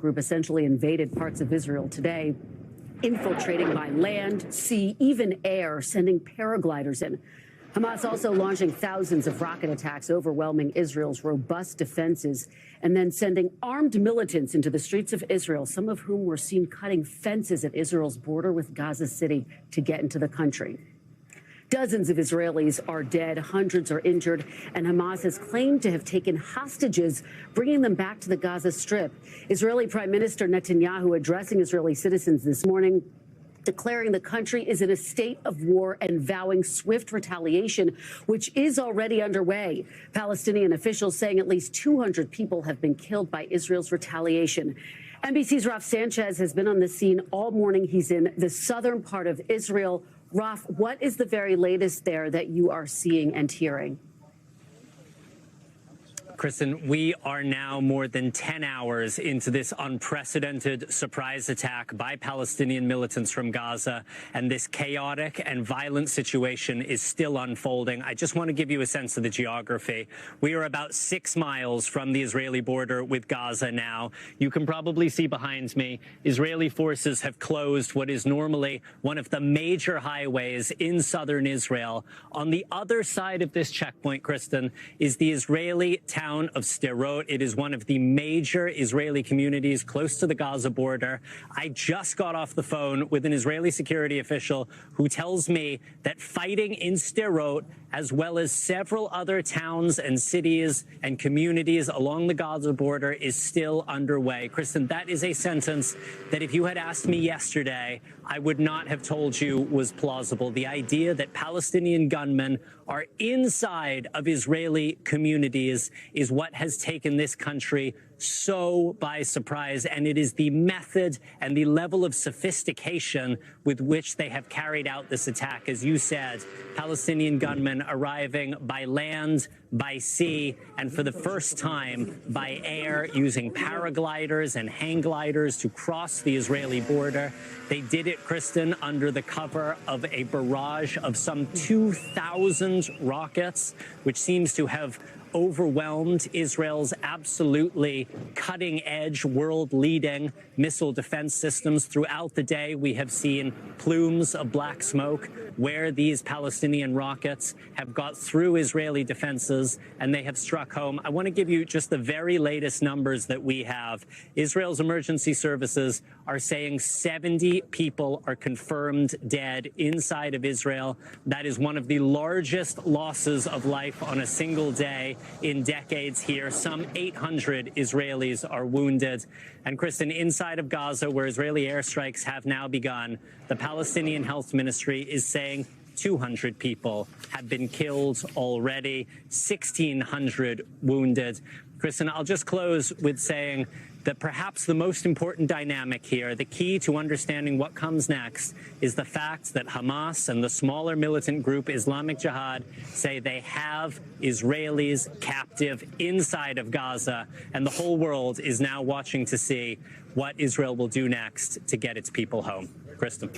group essentially invaded parts of Israel today, infiltrating by land, sea, even air, sending paragliders in. Hamas also launching thousands of rocket attacks, overwhelming Israel's robust defenses, and then sending armed militants into the streets of Israel, some of whom were seen cutting fences at Israel's border with Gaza City to get into the country. Dozens of Israelis are dead, hundreds are injured, and Hamas has claimed to have taken hostages, bringing them back to the Gaza Strip. Israeli Prime Minister Netanyahu addressing Israeli citizens this morning, declaring the country is in a state of war and vowing swift retaliation, which is already underway. Palestinian officials saying at least 200 people have been killed by Israel's retaliation. NBC's Raf Sanchez has been on the scene all morning. He's in the southern part of Israel. Raf, what is the very latest there that you are seeing and hearing? Kristen, we are now more than 10 hours into this unprecedented surprise attack by Palestinian militants from Gaza, and this chaotic and violent situation is still unfolding. I just want to give you a sense of the geography. We are about 6 miles from the Israeli border with Gaza now. You can probably see behind me, Israeli forces have closed what is normally one of the major highways in southern Israel. On the other side of this checkpoint, Kristen, is the Israeli town of Sderot. It is one of the major Israeli communities close to the Gaza border. I just got off the phone with an Israeli security official who tells me that fighting in Sderot, as well as several other towns and cities and communities along the Gaza border, is still underway. Kristen, that is a sentence that if you had asked me yesterday, I would not have told you was plausible. The idea that Palestinian gunmen are inside of Israeli communities is what has taken this country so by surprise, and it is the method and the level of sophistication with which they have carried out this attack. As you said, Palestinian gunmen arriving by land, by sea, and for the first time by air, using paragliders and hang gliders to cross the Israeli border. They did it, Kristen, under the cover of a barrage of some 2,000 rockets, which seems to have overwhelmed Israel's absolutely cutting-edge, world-leading missile defense systems. Throughout the day, we have seen plumes of black smoke where these Palestinian rockets have got through Israeli defenses and they have struck home. I want to give you just the very latest numbers that we have. Israel's emergency services are saying 70 people are confirmed dead inside of Israel. That is one of the largest losses of life on a single day in decades here. Some 800 Israelis are wounded. And Kristen, inside of Gaza, where Israeli airstrikes have now begun, the Palestinian Health Ministry is saying 200 people have been killed already, 1,600 wounded. Kristen, I'll just close with saying that perhaps the most important dynamic here, the key to understanding what comes next, is the fact that Hamas and the smaller militant group Islamic Jihad say they have Israelis captive inside of Gaza, and the whole world is now watching to see what Israel will do next to get its people home. Kristen.